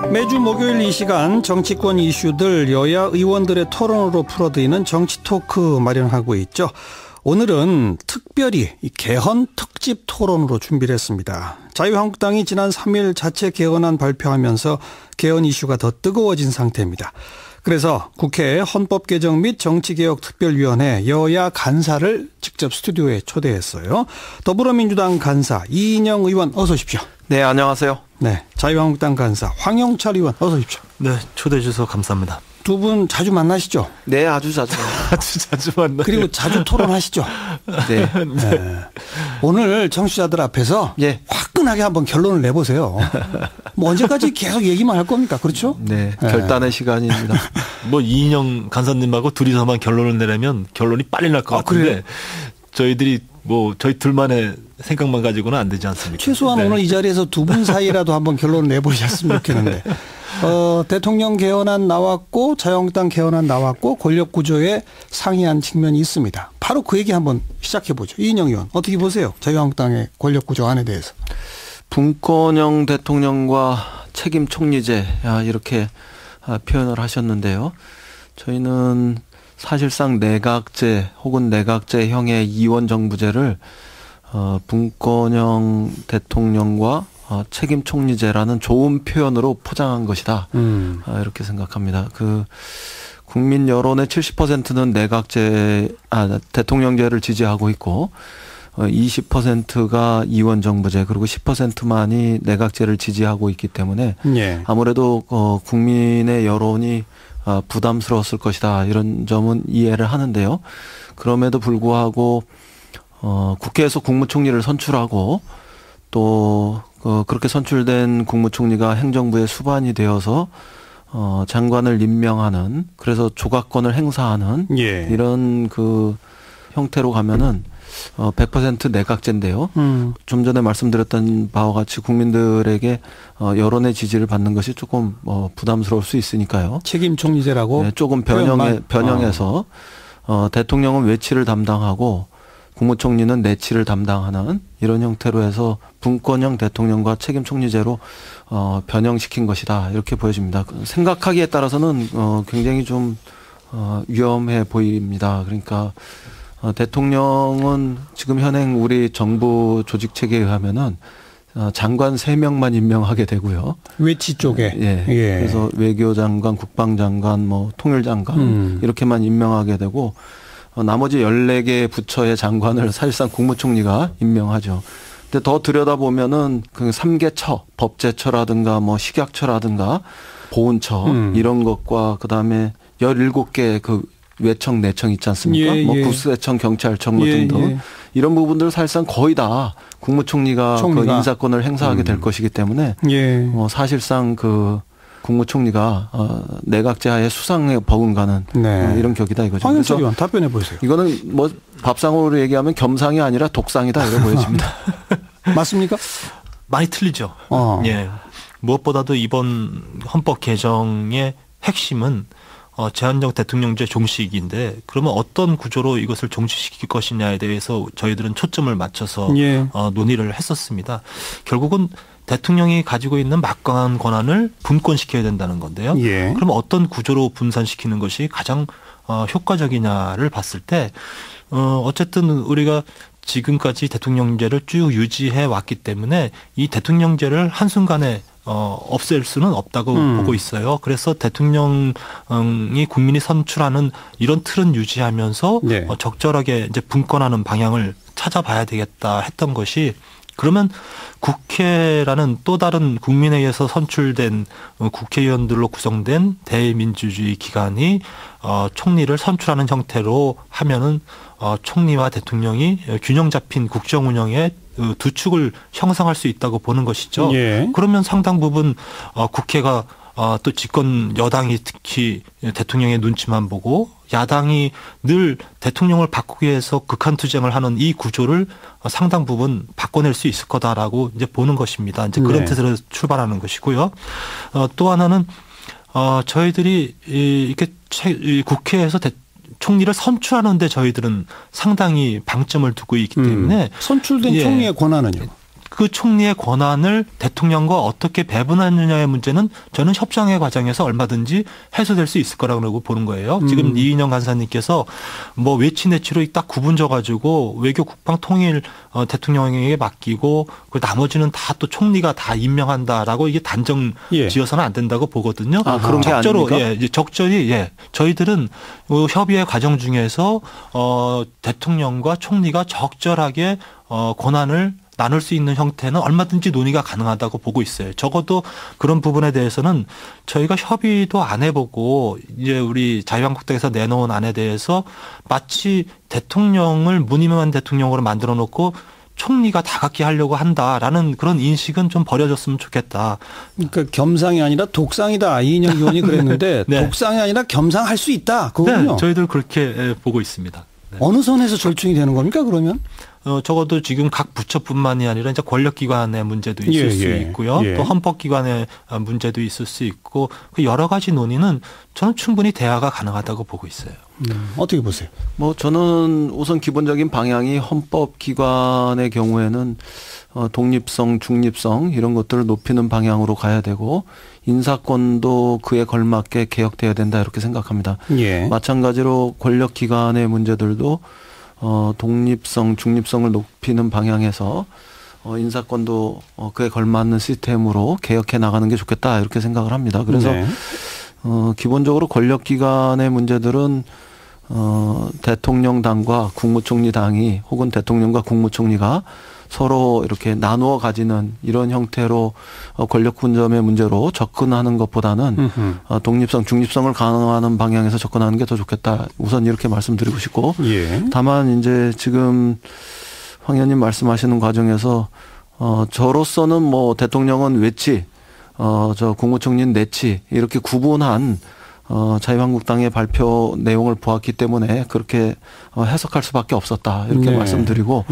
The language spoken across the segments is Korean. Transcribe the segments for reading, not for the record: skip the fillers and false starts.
매주 목요일 이 시간 정치권 이슈들 여야 의원들의 토론으로 풀어드리는 정치 토크 마련하고 있죠. 오늘은 특별히 개헌 특집 토론으로 준비를 했습니다. 자유한국당이 지난 3일 자체 개헌안 발표하면서 개헌 이슈가 더 뜨거워진 상태입니다. 그래서 국회 헌법개정 및 정치개혁특별위원회 여야 간사를 직접 스튜디오에 초대했어요. 더불어민주당 간사 이인영 의원 어서 오십시오. 네, 안녕하세요. 네, 자유한국당 간사 황영철 의원 어서 오십시오. 네, 초대해 주셔서 감사합니다. 두 분 자주 만나시죠? 네, 아주 자주. 아주 자주 만나요. 그리고 자주 토론하시죠? 네. 네. 오늘 청취자들 앞에서 화끈하게 한번 결론을 내보세요. 뭐 언제까지 계속 얘기만 할 겁니까? 그렇죠? 네, 결단의 시간입니다. 뭐 이인영 간사님하고 둘이서만 결론을 내려면 결론이 빨리 날 것 같은데 그래요? 저희들이 뭐 저희 둘만의 생각만 가지고는 안 되지 않습니까? 최소한 네. 오늘 이 자리에서 두 분 사이라도 한번 결론을 내보셨으면 좋겠는데. 대통령 개헌안 나왔고 자유한국당 개헌안 나왔고 권력구조에 상이한 측면이 있습니다. 바로 그 얘기 한번 시작해보죠. 이인영 의원 어떻게 보세요? 자유한국당의 권력구조 안에 대해서. 분권형 대통령과 책임 총리제 이렇게 표현을 하셨는데요. 저희는 사실상 내각제 혹은 내각제형의 이원정부제를 분권형 대통령과 책임 총리제라는 좋은 표현으로 포장한 것이다. 이렇게 생각합니다. 국민 여론의 70%는 대통령제를 지지하고 있고 20%가 이원정부제 그리고 10%만이 내각제를 지지하고 있기 때문에 아무래도 국민의 여론이 부담스러웠을 것이다. 이런 점은 이해를 하는데요. 그럼에도 불구하고 국회에서 국무총리를 선출하고 또 그렇게 선출된 국무총리가 행정부의 수반이 되어서 장관을 임명하는 그래서 조각권을 행사하는 이런 형태로 가면은 100% 내각제인데요. 좀 전에 말씀드렸던 바와 같이 국민들에게 여론의 지지를 받는 것이 조금 부담스러울 수 있으니까요. 책임 총리제라고? 네, 조금 변형해서 대통령은 외치를 담당하고 국무총리는 내치를 담당하는 이런 형태로 해서 분권형 대통령과 책임 총리제로 변형시킨 것이다. 이렇게 보여집니다. 생각하기에 따라서는 굉장히 좀 위험해 보입니다. 그러니까 대통령은 지금 현행 우리 정부 조직 체계에 의하면은 장관 3명만 임명하게 되고요. 외치 쪽에. 그래서 외교장관, 국방장관, 통일장관 이렇게만 임명하게 되고 나머지 14개 부처의 장관을 사실상 국무총리가 임명하죠. 근데 더 들여다보면은 그 3개처, 법제처라든가 식약처라든가 보훈처 이런 것과 그다음에 17개 외청, 내청 있지 않습니까? 구세청, 경찰청 등등 이런 부분들 사실상 거의 다 국무총리가 그 인사권을 행사하게 될 것이기 때문에 사실상 국무총리가 내각제하에 수상에 버금가는 이런 격이다 이거죠. 황영철 의원 답변해 보세요. 이거는 밥상으로 얘기하면 겸상이 아니라 독상이다 이렇게 보여집니다. 맞습니까? 많이 틀리죠. 예. 무엇보다도 이번 헌법 개정의 핵심은 제한적 대통령제 종식인데 그러면 어떤 구조로 이것을 종식시킬 것이냐에 대해서 저희들은 초점을 맞춰서 논의를 했었습니다. 결국은 대통령이 가지고 있는 막강한 권한을 분권시켜야 된다는 건데요. 그럼 어떤 구조로 분산시키는 것이 가장 효과적이냐를 봤을 때 어쨌든 우리가 지금까지 대통령제를 쭉 유지해 왔기 때문에 이 대통령제를 한순간에 없앨 수는 없다고 보고 있어요. 그래서 대통령이 국민이 선출하는 이런 틀은 유지하면서 적절하게 이제 분권하는 방향을 찾아봐야 되겠다 했던 것이 그러면 국회라는 또 다른 국민에 의해서 선출된 국회의원들로 구성된 대민주주의 기관이 총리를 선출하는 형태로 하면은 총리와 대통령이 균형 잡힌 국정 운영의 두 축을 형성할 수 있다고 보는 것이죠. 그러면 상당 부분 국회가 또 집권 여당이 특히 대통령의 눈치만 보고 야당이 늘 대통령을 바꾸기 위해서 극한투쟁을 하는 이 구조를 상당 부분 바꿔낼 수 있을 거다라고 이제 보는 것입니다. 이제 그런 뜻으로 출발하는 것이고요. 또 하나는 저희들이 이렇게 국회에서 총리를 선출하는데 저희들은 상당히 방점을 두고 있기 때문에 선출된 총리의 권한은요? 그 총리의 권한을 대통령과 어떻게 배분하느냐의 문제는 저는 협상의 과정에서 얼마든지 해소될 수 있을 거라고 보는 거예요. 지금 이인영 간사님께서 뭐 외치내치로 딱 구분져 가지고 외교 국방 통일 대통령에게 맡기고 그 나머지는 다 또 총리가 다 임명한다라고 이게 단정 지어서는 안 된다고 보거든요. 그런 게 아닙니까? 적절히 저희들은 협의의 과정 중에서 대통령과 총리가 적절하게 권한을 나눌 수 있는 형태는 얼마든지 논의가 가능하다고 보고 있어요. 적어도 그런 부분에 대해서는 저희가 협의도 안 해보고 이제 우리 자유한국당에서 내놓은 안에 대해서 마치 대통령을 무임한 대통령으로 만들어 놓고 총리가 다각기 하려고 한다라는 그런 인식은 좀 버려졌으면 좋겠다. 그러니까 겸상이 아니라 독상이다. 이인영 의원이 그랬는데 네. 독상이 아니라 겸상할 수 있다. 그거군요. 네, 저희들 그렇게 보고 있습니다. 네. 어느 선에서 절충이 되는 겁니까 그러면? 적어도 지금 각 부처뿐만이 아니라 이제 권력기관의 문제도 있을 수 있고요. 또 헌법기관의 문제도 있을 수 있고 그 여러 가지 논의는 저는 충분히 대화가 가능하다고 보고 있어요. 어떻게 보세요? 뭐 저는 우선 기본적인 방향이 헌법기관의 경우에는 독립성, 중립성 이런 것들을 높이는 방향으로 가야 되고 인사권도 그에 걸맞게 개혁돼야 된다 이렇게 생각합니다. 마찬가지로 권력기관의 문제들도 독립성, 중립성을 높이는 방향에서 인사권도 그에 걸맞는 시스템으로 개혁해 나가는 게 좋겠다 이렇게 생각을 합니다. 그래서 기본적으로 권력기관의 문제들은 대통령당과 국무총리당이 혹은 대통령과 국무총리가 서로 이렇게 나누어 가지는 이런 형태로 권력 분점의 문제로 접근하는 것보다는 독립성, 중립성을 강화하는 방향에서 접근하는 게 더 좋겠다. 우선 이렇게 말씀드리고 싶고 다만 이제 지금 황 의원님 말씀하시는 과정에서 저로서는 뭐 대통령은 외치, 저 국무총리는 내치 이렇게 구분한 자유한국당의 발표 내용을 보았기 때문에 그렇게 해석할 수밖에 없었다 이렇게 말씀드리고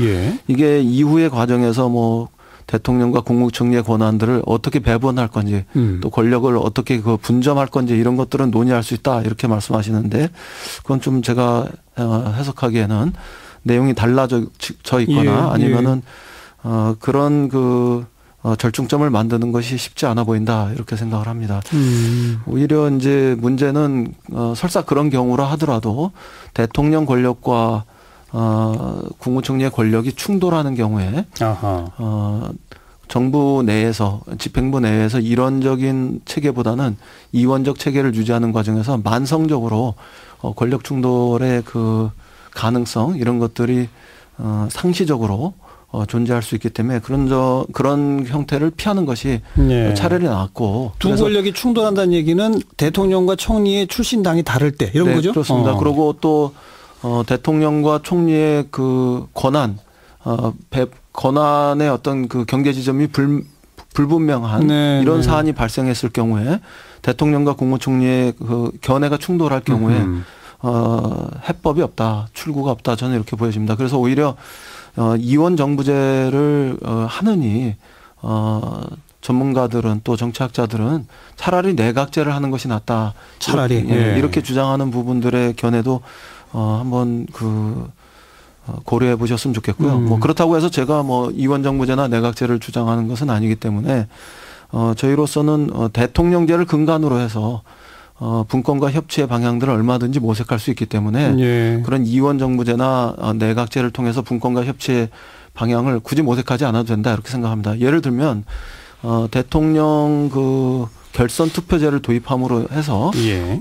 이게 이후의 과정에서 뭐 대통령과 국무총리의 권한들을 어떻게 배분할 건지 또 권력을 어떻게 그 분점할 건지 이런 것들은 논의할 수 있다 이렇게 말씀하시는데 그건 좀 제가 해석하기에는 내용이 달라져 있거나 아니면은 그런 그 절충점을 만드는 것이 쉽지 않아 보인다 이렇게 생각을 합니다. 오히려 이제 문제는 설사 그런 경우라 하더라도 대통령 권력과 국무총리의 권력이 충돌하는 경우에 정부 내에서 집행부 내에서 이론적인 체계보다는 이원적 체계를 유지하는 과정에서 만성적으로 권력 충돌의 그 가능성 이런 것들이 상시적으로 존재할 수 있기 때문에 그런 형태를 피하는 것이 차라리 낫고 두 권력이 충돌한다는 얘기는 대통령과 총리의 출신당이 다를 때 이런 거죠? 그렇습니다. 그리고 또 대통령과 총리의 그 권한의 어떤 그 경계 지점이 불분명한 이런 사안이 발생했을 경우에 대통령과 국무총리의 그 견해가 충돌할 경우에 해법이 없다, 출구가 없다 저는 이렇게 보여집니다. 그래서 오히려 이원 정부제를 하느니 전문가들은 또 정치학자들은 차라리 내각제를 하는 것이 낫다. 차라리 이렇게 주장하는 부분들의 견해도 한번 고려해 보셨으면 좋겠고요. 뭐 그렇다고 해서 제가 뭐 이원 정부제나 내각제를 주장하는 것은 아니기 때문에 저희로서는 대통령제를 근간으로 해서 분권과 협치의 방향들을 얼마든지 모색할 수 있기 때문에 그런 이원 정부제나 내각제를 통해서 분권과 협치의 방향을 굳이 모색하지 않아도 된다 이렇게 생각합니다. 예를 들면 대통령 그 결선 투표제를 도입함으로 해서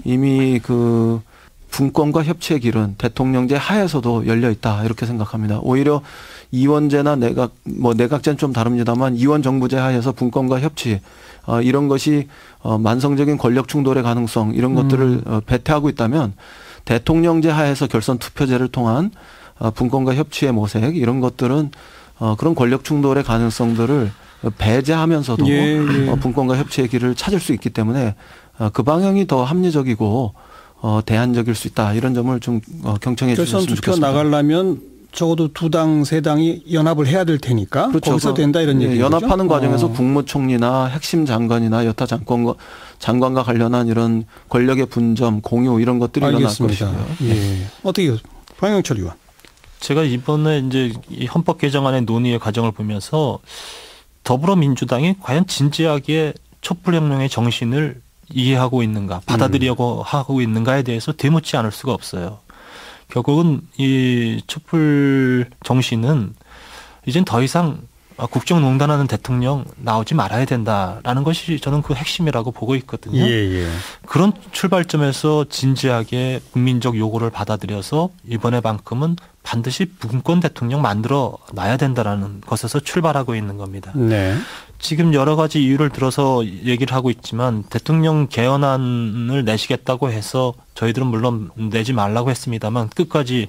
이미 그 분권과 협치의 길은 대통령제 하에서도 열려 있다 이렇게 생각합니다. 오히려 이원제나 내각제는 좀 다릅니다만 이원 정부제 하에서 분권과 협치 이런 것이 만성적인 권력 충돌의 가능성 이런 것들을 배태하고 있다면 대통령제 하에서 결선 투표제를 통한 분권과 협치의 모색 이런 것들은 그런 권력 충돌의 가능성들을 배제하면서도 분권과 협치의 길을 찾을 수 있기 때문에 그 방향이 더 합리적이고 대안적일 수 있다 이런 점을 좀 경청해 주셨으면 좋겠습니다. 결선 투표 나가려면 적어도 두 당, 세 당이 연합을 해야 될 테니까 그렇죠. 거기서 된다 이런 얘기죠. 연합하는 과정에서 국무총리나 핵심 장관이나 여타 장관과 관련한 이런 권력의 분점, 공유 이런 것들이 일어날 것이고요. 어떻게 황영철 의원? 제가 이번에 이제 이 헌법 개정안의 논의의 과정을 보면서 더불어민주당이 과연 진지하게 촛불혁명의 정신을 이해하고 있는가, 받아들이려고 하고 있는가에 대해서 되묻지 않을 수가 없어요. 결국은 이 촛불 정신은 이젠 더 이상 국정농단하는 대통령 나오지 말아야 된다라는 것이 저는 그 핵심이라고 보고 있거든요. 그런 출발점에서 진지하게 국민적 요구를 받아들여서 이번에만큼은 반드시 분권 대통령 만들어 놔야 된다라는 것에서 출발하고 있는 겁니다. 네. 지금 여러 가지 이유를 들어서 얘기를 하고 있지만 대통령 개헌안을 내시겠다고 해서 저희들은 물론 내지 말라고 했습니다만 끝까지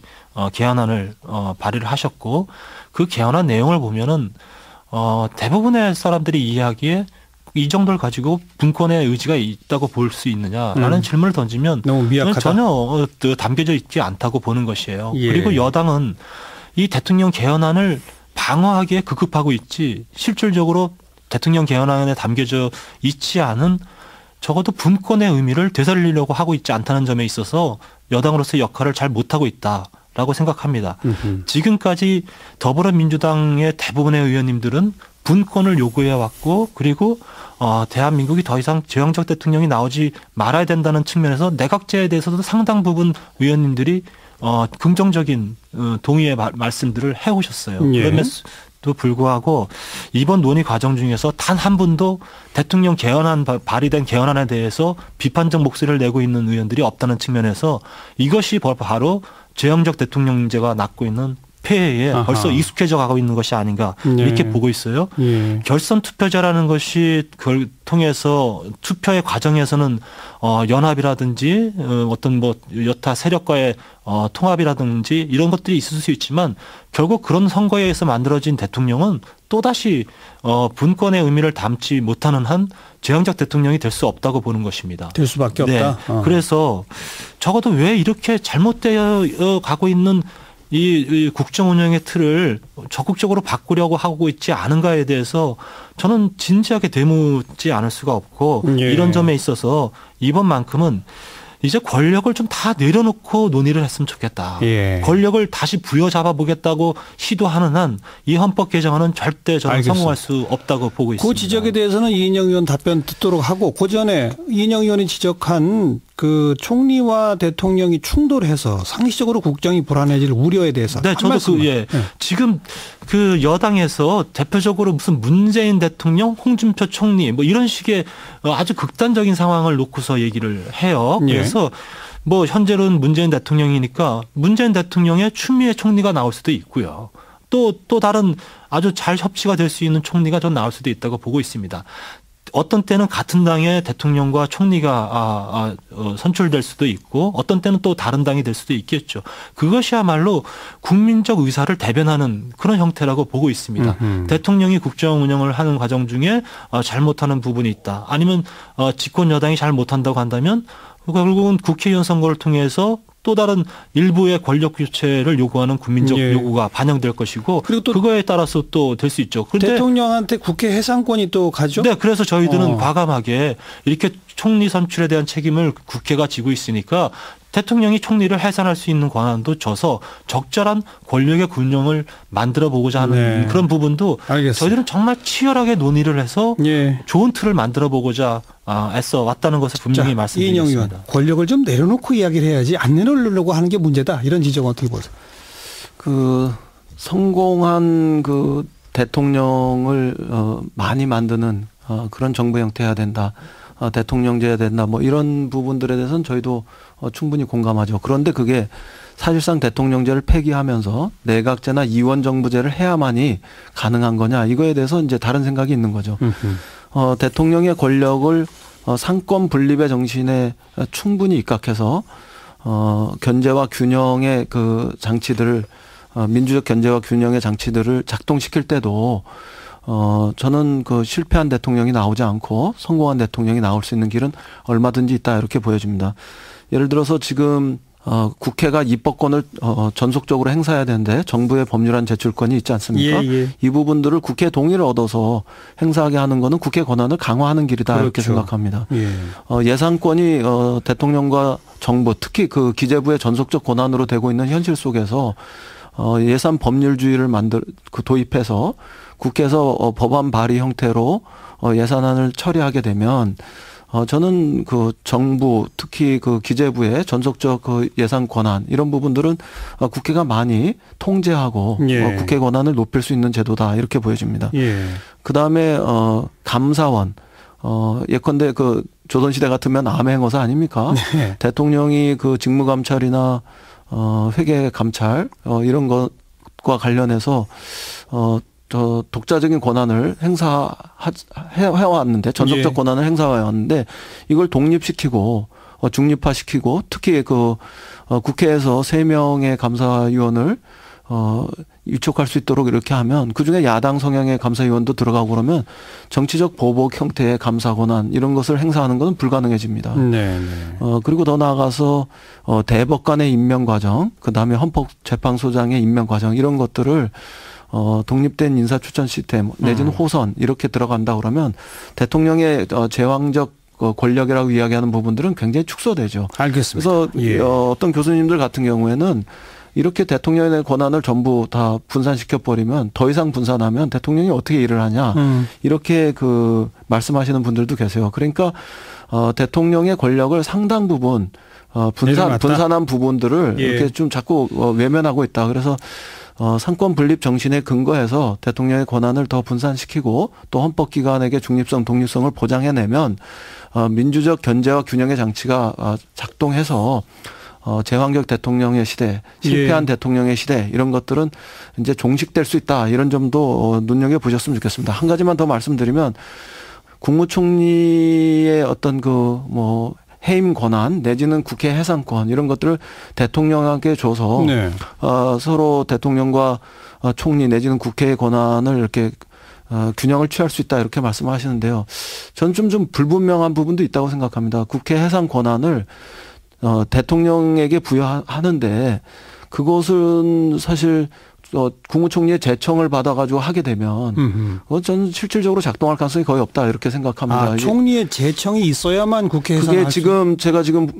개헌안을 발의를 하셨고, 그 개헌안 내용을 보면은 대부분의 사람들이 이해하기에 이 정도를 가지고 분권의 의지가 있다고 볼 수 있느냐라는 질문을 던지면 너무 미약하다. 전혀 담겨져 있지 않다고 보는 것이에요. 예. 그리고 여당은 이 대통령 개헌안을 방어하기에 급급하고 있지 실질적으로 대통령 개헌안에 담겨져 있지 않은 적어도 분권의 의미를 되살리려고 하고 있지 않다는 점에 있어서 여당으로서의 역할을 잘 못하고 있다라고 생각합니다. 지금까지 더불어민주당의 대부분의 의원님들은 분권을 요구해 왔고, 그리고 대한민국이 더 이상 제왕적 대통령이 나오지 말아야 된다는 측면에서 내각제에 대해서도 상당 부분 의원님들이 긍정적인 동의의 말씀들을 해오셨어요. 예. 그럼에도 불구하고 이번 논의 과정 중에서 단 한 분도 대통령 개헌안 발의된 개헌안에 대해서 비판적 목소리를 내고 있는 의원들이 없다는 측면에서 이것이 바로 제왕적 대통령제가 낳고 있는 폐해에 벌써 익숙해져 가고 있는 것이 아닌가 이렇게 보고 있어요. 결선 투표제라는 것이 그걸 통해서 투표의 과정에서는 연합이라든지 어떤 뭐 여타 세력과의 통합이라든지 이런 것들이 있을 수 있지만 결국 그런 선거에 의해서 만들어진 대통령은 또다시 분권의 의미를 담지 못하는 한 제왕적 대통령이 될 수 없다고 보는 것입니다. 될 수밖에 없다. 네. 그래서 적어도 왜 이렇게 잘못되어 가고 있는 이 국정 운영의 틀을 적극적으로 바꾸려고 하고 있지 않은가에 대해서 저는 진지하게 되묻지 않을 수가 없고, 이런 점에 있어서 이번만큼은 이제 권력을 좀 다 내려놓고 논의를 했으면 좋겠다. 권력을 다시 부여잡아 보겠다고 시도하는 한 이 헌법 개정안은 절대 저는 성공할 수 없다고 보고 있습니다. 그 지적에 대해서는 이인영 의원 답변 듣도록 하고, 그 전에 이인영 의원이 지적한 그 총리와 대통령이 충돌해서 상시적으로 국정이 불안해질 우려에 대해서. 네, 저도 지금 그 여당에서 대표적으로 무슨 문재인 대통령, 홍준표 총리 뭐 이런 식의 아주 극단적인 상황을 놓고서 얘기를 해요. 그래서 뭐 현재로는 문재인 대통령이니까 문재인 대통령의 추미애 총리가 나올 수도 있고요. 또 다른 아주 잘 협치가 될 수 있는 총리가 좀 나올 수도 있다고 보고 있습니다. 어떤 때는 같은 당의 대통령과 총리가 선출될 수도 있고, 어떤 때는 또 다른 당이 될 수도 있겠죠. 그것이야말로 국민적 의사를 대변하는 그런 형태라고 보고 있습니다. 대통령이 국정 운영을 하는 과정 중에 잘못하는 부분이 있다. 아니면 집권 여당이 잘 못한다고 한다면 결국은 국회의원 선거를 통해서 또 다른 일부의 권력 교체를 요구하는 국민적 요구가 반영될 것이고, 그리고 또 그거에 따라서 또 될 수 있죠. 그런데 대통령한테 국회 해산권이 또 가죠? 네, 그래서 저희들은 과감하게 이렇게 총리 선출에 대한 책임을 국회가 지고 있으니까 대통령이 총리를 해산할 수 있는 권한도 줘서 적절한 권력의 균형을 만들어 보고자 하는 그런 부분도 저희들은 정말 치열하게 논의를 해서 좋은 틀을 만들어 보고자 애써 왔다는 것을 분명히 말씀드리겠습니다. 이인영 의원, 권력을 좀 내려놓고 이야기를 해야지 안 내려놓으려고 하는 게 문제다. 이런 지적은 어떻게 보세요? 그 성공한 그 대통령을 많이 만드는 그런 정부 형태여야 된다. 대통령제해야 된다. 뭐 이런 부분들에 대해서는 저희도 충분히 공감하죠. 그런데 그게 사실상 대통령제를 폐기하면서 내각제나 이원정부제를 해야만이 가능한 거냐, 이거에 대해서 이제 다른 생각이 있는 거죠. 대통령의 권력을 상권 분립의 정신에 충분히 입각해서 견제와 균형의 그 장치들을, 민주적 견제와 균형의 장치들을 작동시킬 때도 저는 그 실패한 대통령이 나오지 않고 성공한 대통령이 나올 수 있는 길은 얼마든지 있다, 이렇게 보여집니다. 예를 들어서 지금 국회가 입법권을 전속적으로 행사해야 되는데 정부의 법률안 제출권이 있지 않습니까? 이 부분들을 국회 동의를 얻어서 행사하게 하는 거는 국회 권한을 강화하는 길이다, 이렇게 생각합니다. 예산권이 대통령과 정부, 특히 그 기재부의 전속적 권한으로 되고 있는 현실 속에서 예산 법률주의를 도입해서 국회에서 법안 발의 형태로 예산안을 처리하게 되면 저는 그 정부 특히 그 기재부의 전속적 그 예산 권한 이런 부분들은 국회가 많이 통제하고 예. 국회 권한을 높일 수 있는 제도다 이렇게 보여집니다. 예. 그다음에 감사원 예컨대 그 조선시대 같으면 암행어사 아닙니까? 네. 대통령이 그 직무감찰이나 회계 감찰 이런 것과 관련해서 독자적인 권한을 해왔는데 전속적 예. 권한을 행사해왔는데 이걸 독립시키고 중립화시키고 특히 그 국회에서 3명의 감사위원을 위촉할 수 있도록 이렇게 하면 그중에 야당 성향의 감사위원도 들어가고 그러면 정치적 보복 형태의 감사 권한 이런 것을 행사하는 것은 불가능해집니다. 네. 그리고 더 나아가서 대법관의 임명 과정, 그다음에 헌법재판소장의 임명 과정 이런 것들을 독립된 인사 추천 시스템 내지는 호선 이렇게 들어간다 그러면 대통령의 제왕적 권력이라고 이야기하는 부분들은 굉장히 축소되죠. 알겠습니다. 그래서 예. 어떤 교수님들 같은 경우에는 이렇게 대통령의 권한을 전부 다 분산시켜 버리면 더 이상 분산하면 대통령이 어떻게 일을 하냐 이렇게 그 말씀하시는 분들도 계세요. 그러니까 대통령의 권력을 상당 부분 분산한 부분들을 예. 이렇게 좀 자꾸 외면하고 있다. 그래서 상권 분립 정신에 근거해서 대통령의 권한을 더 분산시키고 또 헌법기관에게 중립성, 독립성을 보장해내면 민주적 견제와 균형의 장치가 작동해서 제왕적 대통령의 시대, 실패한 예. 대통령의 시대 이런 것들은 이제 종식될 수 있다. 이런 점도 눈여겨보셨으면 좋겠습니다. 한 가지만 더 말씀드리면 국무총리의 어떤 해임 권한 내지는 국회 해산권 이런 것들을 대통령에게 줘서 네. 서로 대통령과 총리 내지는 국회의 권한을 이렇게 균형을 취할 수 있다 이렇게 말씀하시는데요. 저는 좀 불분명한 부분도 있다고 생각합니다. 국회 해산 권한을 대통령에게 부여하는데 그것은 사실 국무총리의 제청을 받아가지고 하게 되면 저는 실질적으로 작동할 가능성이 거의 없다 이렇게 생각합니다. 총리의 제청이 있어야만 국회에서 그게 제가 지금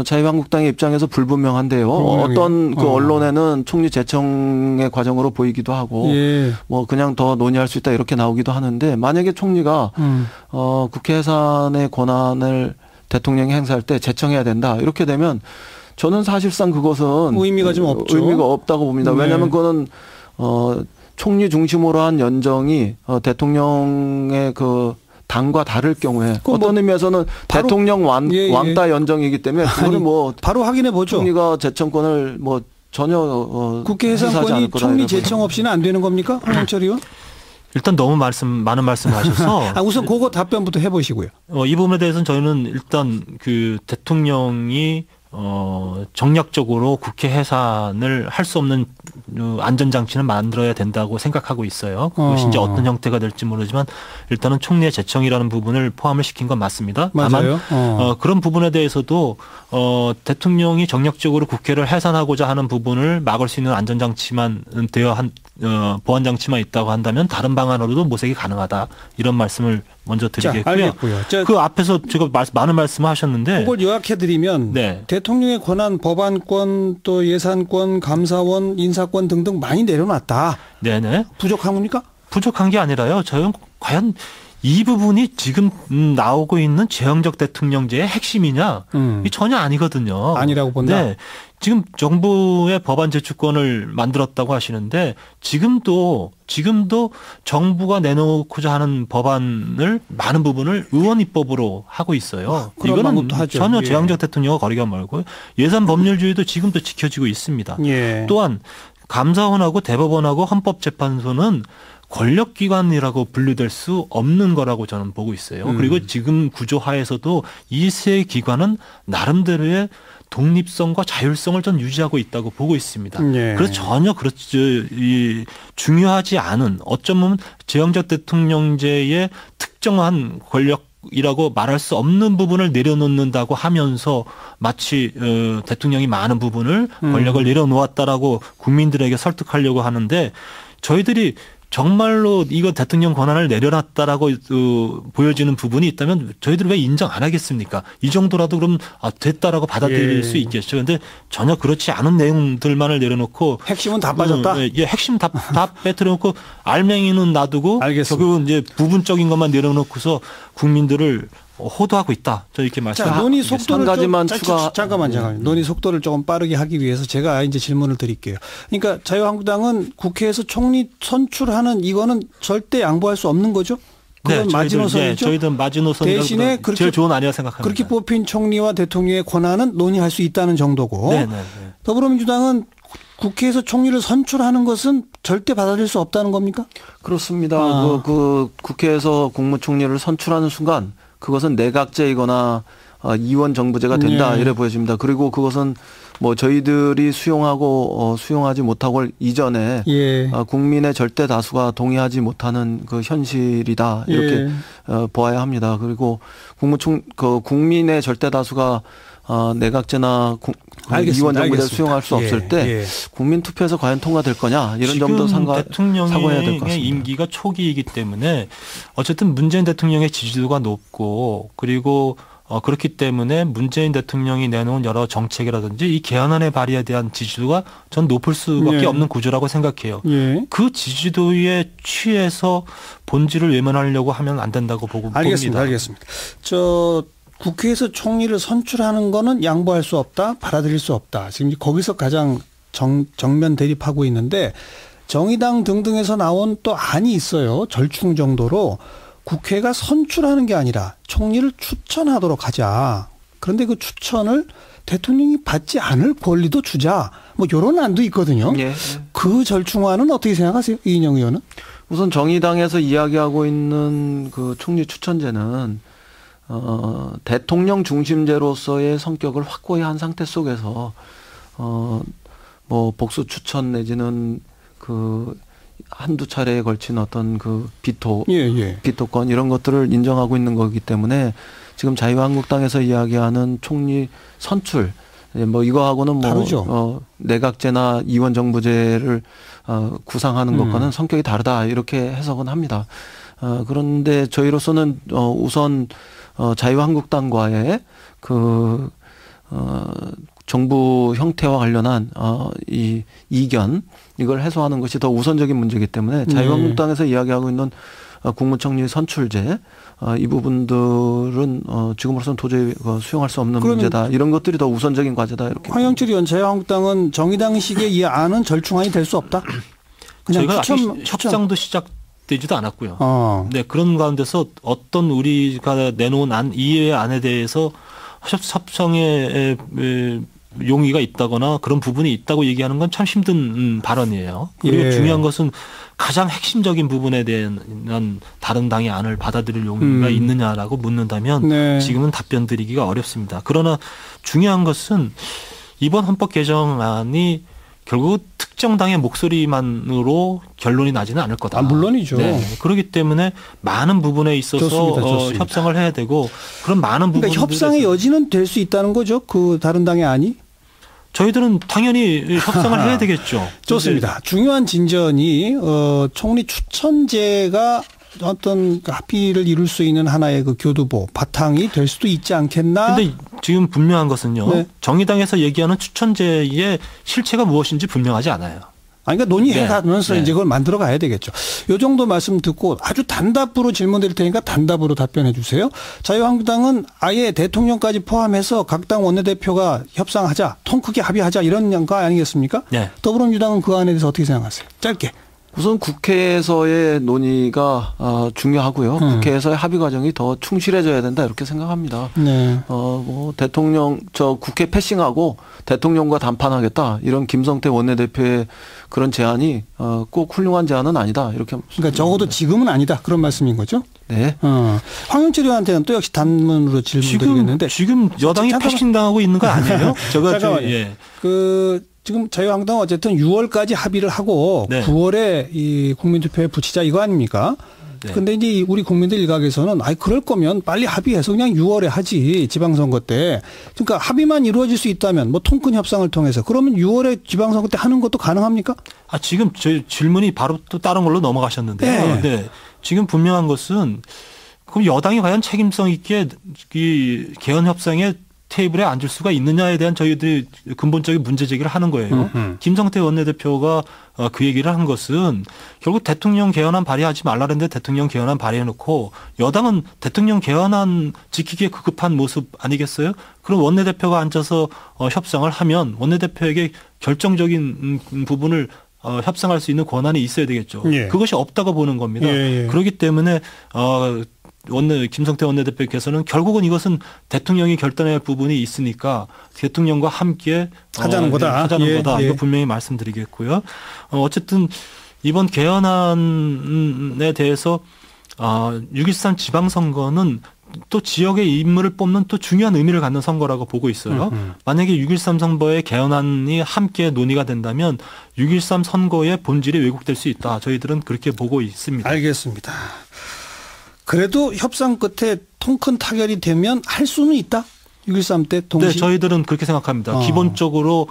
자유한국당의 입장에서 불분명한데요. 어떤 그 언론에는 총리 제청의 과정으로 보이기도 하고 예. 그냥 더 논의할 수 있다 이렇게 나오기도 하는데 만약에 총리가 국회 해산의 권한을 대통령이 행사할 때 제청해야 된다 이렇게 되면 저는 사실상 그것은 의미가 좀 없죠. 의미가 없다고 봅니다. 네. 왜냐하면 그거는 총리 중심으로 한 연정이 대통령의 그 당과 다를 경우에 어떤 의미에서는 대통령 왕따 연정이기 때문에 그거는 바로 확인해 보죠. 총리가 제청권을 전혀 국회 해산권이 총리 제청 없이는 안 되는 겁니까, 황영철 의원? 일단 너무 많은 말씀하셔서 우선 그거 답변부터 해보시고요. 이 부분에 대해서는 저희는 일단 그 대통령이 정략적으로 국회 해산을 할 수 없는 안전장치는 만들어야 된다고 생각하고 있어요. 그것이 이제 어떤 형태가 될지 모르지만 일단은 총리의 제청이라는 부분을 포함을 시킨 건 맞습니다. 맞아요. 다만 그런 부분에 대해서도 대통령이 정략적으로 국회를 해산하고자 하는 부분을 막을 수 있는 안전장치만 보안장치만 있다고 한다면 다른 방안으로도 모색이 가능하다. 이런 말씀을 먼저 드리겠고요. 알겠고요. 그 앞에서 제가 많은 말씀을 하셨는데 그걸 요약해드리면 네. 대통령의 권한, 법안권, 또 예산권, 감사원, 인사권 등등 많이 내려놨다. 네네. 부족합니까? 부족한 게 아니라요. 저는 과연 이 부분이 지금 나오고 있는 제왕적 대통령제의 핵심이냐? 이 전혀 아니거든요. 아니라고 본다. 네. 지금 정부의 법안 제출권을 만들었다고 하시는데 지금도 정부가 내놓고자 하는 법안을 많은 부분을 의원 입법으로 하고 있어요. 이거는 전혀 제왕적 대통령과 거리가 멀고요. 예산 법률주의도 지금도 지켜지고 있습니다. 예. 또한 감사원하고 대법원하고 헌법재판소는 권력기관이라고 분류될 수 없는 거라고 저는 보고 있어요. 그리고 지금 구조하에서도 이 세 기관은 나름대로의 독립성과 자율성을 전 유지하고 있다고 보고 있습니다. 예. 그래서 전혀 중요하지 않은 어쩌면 제왕적 대통령제의 특정한 권력이라고 말할 수 없는 부분을 내려놓는다고 하면서 마치 대통령이 많은 부분을 권력을 내려놓았다라고 국민들에게 설득하려고 하는데 저희들이 정말로 이거 대통령 권한을 내려놨다라고 보여지는 부분이 있다면 저희들 왜 인정 안 하겠습니까? 이 정도라도 그럼 됐다라고 받아들일 수 있겠죠. 그런데 전혀 그렇지 않은 내용들만을 내려놓고 핵심은 다 빠졌다. 핵심 다 빼뜨려놓고 알맹이는 놔두고 결국은 이제 부분적인 것만 내려놓고서 국민들을 호도하고 있다. 저 이렇게 말씀드립니다. 논의 속도를 한 가지만 추가. 잠깐만. 논의 속도를 조금 빠르게 하기 위해서 제가 이제 질문을 드릴게요. 그러니까 자유한국당은 국회에서 총리 선출하는 이거는 절대 양보할 수 없는 거죠? 그건 마지노선이죠. 저희들은 마지노선 대신에 제일 좋은 아니라 생각합니다. 그렇게 뽑힌 총리와 대통령의 권한은 논의할 수 있다는 정도고. 더불어민주당은 국회에서 총리를 선출하는 것은 절대 받아들일 수 없다는 겁니까? 그렇습니다. 그 국회에서 국무총리를 선출하는 순간 그것은 내각제이거나 이원 정부제가 된다 이래 보여집니다. 그리고 그것은 뭐 저희들이 수용하고 수용하지 못하고 이전에 국민의 절대 다수가 동의하지 못하는 그 현실이다 이렇게 보아야 합니다. 그리고 국민의 절대 다수가 내각제나 이원 정부제를 수용할 수 없을 때 국민 투표에서 과연 통과될 거냐 이런 점도 사고해야 될 것 같습니다. 대통령의 임기가 초기이기 때문에 어쨌든 문재인 대통령의 지지도가 높고 그리고 그렇기 때문에 문재인 대통령이 내놓은 여러 정책이라든지 이 개헌안의 발의에 대한 지지도가 전 높을 수밖에 없는 구조라고 생각해요. 그 지지도에 취해서 본질을 외면하려고 하면 안 된다고 봅니다. 알겠습니다. 국회에서 총리를 선출하는 거는 양보할 수 없다, 받아들일 수 없다. 지금 거기서 가장 정면 대립하고 있는데 정의당 등등에서 나온 또 안이 있어요. 절충 정도로 국회가 선출하는 게 아니라 총리를 추천하도록 하자. 그런데 그 추천을 대통령이 받지 않을 권리도 주자. 뭐 이런 안도 있거든요. 그 절충안은 어떻게 생각하세요? 이인영 의원은? 우선 정의당에서 이야기하고 있는 그 총리 추천제는 대통령 중심제로서의 성격을 확고히 한 상태 속에서 뭐 복수 추천 내지는 그 한두 차례에 걸친 어떤 그 비토권 이런 것들을 인정하고 있는 거기 때문에 지금 자유한국당에서 이야기하는 총리 선출 뭐 이거하고는 뭐 다르죠. 내각제나 이원 정부제를 구상하는 것과는 성격이 다르다 이렇게 해석은 합니다. 그런데 저희로서는 우선 자유한국당과의 그 정부 형태와 관련한 이 이견 이걸 해소하는 것이 더 우선적인 문제이기 때문에 자유한국당에서 이야기하고 있는 국무총리 선출제 이 부분들은 지금으로서는 도저히 수용할 수 없는 문제다. 이런 것들이 더 우선적인 과제다. 이렇게. 황영철 의원, 자유한국당은 정의당식의 이 안은 절충안이 될 수 없다. 저희가 협상도 시작되지도 않았고요. 네, 그런 가운데서 어떤 우리가 내놓은 안 이외의 안에 대해서 협상의 용의가 있다거나 그런 부분이 있다고 얘기하는 건 참 힘든 발언이에요. 그리고 중요한 것은 가장 핵심적인 부분에 대한 다른 당의 안을 받아들일 용의가 있느냐라고 묻는다면 지금은 답변 드리기가 어렵습니다. 그러나 중요한 것은 이번 헌법 개정안이 결국 특정 당의 목소리만으로 결론이 나지는 않을 거다. 물론이죠. 네. 그렇기 때문에 많은 부분에 있어서 좋습니다. 협상을 해야 되고 그런 많은 부분. 그러니까 협상의 여지는 될 수 있다는 거죠. 그 다른 당의 안이. 저희들은 당연히 협상을 해야 되겠죠. 좋습니다. 중요한 진전이 총리 추천제가 어떤 합의를 이룰 수 있는 하나의 그 교두보 바탕이 될 수도 있지 않겠나. 그런데 지금 분명한 것은요. 정의당에서 얘기하는 추천제의 실체가 무엇인지 분명하지 않아요. 그러니까 논의해가면서 이제 그걸 만들어 가야 되겠죠. 이 정도 말씀 듣고 아주 단답으로 질문 드릴 테니까 단답으로 답변해 주세요. 자유한국당은 아예 대통령까지 포함해서 각 당 원내대표가 협상하자, 통 크게 합의하자 이런 거 아니겠습니까? 네. 더불어민주당은 그 안에 대해서 어떻게 생각하세요? 짧게. 우선 국회에서의 논의가 중요하고요. 국회에서의 합의 과정이 더 충실해져야 된다 이렇게 생각합니다. 네. 뭐 국회 패싱하고 대통령과 담판하겠다 이런 김성태 원내대표의 그런 제안이 꼭 훌륭한 제안은 아니다 이렇게. 그러니까 적어도 지금은 아니다 그런 말씀인 거죠? 네. 황영철 의원한테는 또 역시 단문으로 질문드리겠는데 지금 여당이 패싱 당하고 있는 거 아니에요? 잠깐만요. 지금 자유한국당은 어쨌든 6월까지 합의를 하고 9월에 이 국민투표에 붙이자 이거 아닙니까? 네. 근데 이제 우리 국민들 일각에서는 그럴 거면 빨리 합의해서 그냥 6월에 하지 지방선거 때. 그러니까 합의만 이루어질 수 있다면 뭐 통큰 협상을 통해서 그러면 6월에 지방선거 때 하는 것도 가능합니까? 지금 저 질문이 바로 또 다른 걸로 넘어가셨는데요. 네. 지금 분명한 것은 그럼 여당이 과연 책임성 있게 이 개헌 협상에 테이블에 앉을 수가 있느냐에 대한 저희들이 근본적인 문제 제기를 하는 거예요. 김성태 원내대표가 그 얘기를 한 것은 결국 대통령 개헌안 발의하지 말라는데 대통령 개헌안 발의해놓고 여당은 대통령 개헌안 지키기에 급급한 모습 아니겠어요? 그럼 원내대표가 앉아서 협상을 하면 원내대표에게 결정적인 부분을 협상할 수 있는 권한이 있어야 되겠죠. 예. 그것이 없다고 보는 겁니다. 예. 그렇기 때문에 김성태 원내대표께서는 결국은 이것은 대통령이 결단해야 할 부분이 있으니까 대통령과 함께 하자는 거다. 하자는 거다. 예. 이거 분명히 말씀드리겠고요. 어쨌든 이번 개헌안에 대해서 6.13 지방선거는 또 지역의 인물을 뽑는 또 중요한 의미를 갖는 선거라고 보고 있어요. 만약에 6.13 선거의 개헌안이 함께 논의가 된다면 6.13 선거의 본질이 왜곡될 수 있다. 저희들은 그렇게 보고 있습니다. 알겠습니다. 그래도 협상 끝에 통큰 타결이 되면 할 수는 있다? 6.13 때 동시? 네, 저희들은 그렇게 생각합니다. 기본적으로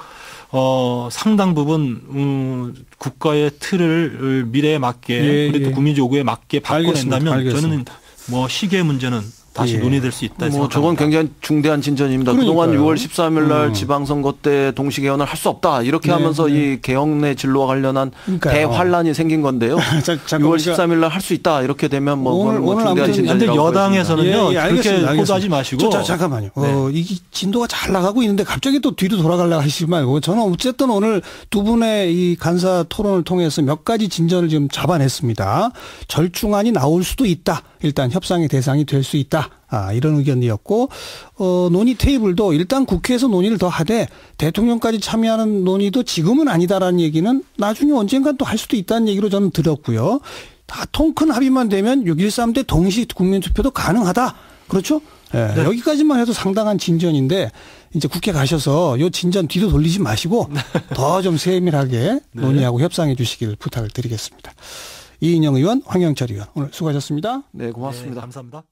상당 부분 국가의 틀을 미래에 맞게 그리고 국민 요구에 맞게 바꿔낸다면 알겠습니다. 저는 뭐 시기의 문제는 다시 논의될 수 있다. 저건 굉장히 중대한 진전입니다. 그러니까요. 그동안 6월 13일 날 지방선거 때 동시 개헌을 할 수 없다. 이렇게 하면서 이 개헌의 진로와 관련한 대환란이 생긴 건데요. 6월 13일 날 할 수 있다. 이렇게 되면 오늘 중대한 진전이라고. 그런데 여당에서는요. 그렇게 알겠습니다. 호도하지 마시고. 잠깐만요. 이 진도가 잘 나가고 있는데 갑자기 또 뒤로 돌아가려고 하시지 말고 저는 어쨌든 오늘 두 분의 이 간사 토론을 통해서 몇 가지 진전을 지금 잡아냈습니다. 절충안이 나올 수도 있다. 일단 협상의 대상이 될 수 있다. 이런 의견이었고 논의 테이블도 일단 국회에서 논의를 더 하되 대통령까지 참여하는 논의도 지금은 아니다라는 얘기는 나중에 언젠간 또 할 수도 있다는 얘기로 저는 들었고요. 다 통큰 합의만 되면 6.13 때 동시 국민투표도 가능하다. 그렇죠? 네. 여기까지만 해도 상당한 진전인데 이제 국회 가셔서 요 진전 뒤도 돌리지 마시고 더 좀 세밀하게 논의하고 협상해 주시길 부탁을 드리겠습니다. 이인영 의원, 황영철 의원 오늘 수고하셨습니다. 네, 고맙습니다. 감사합니다.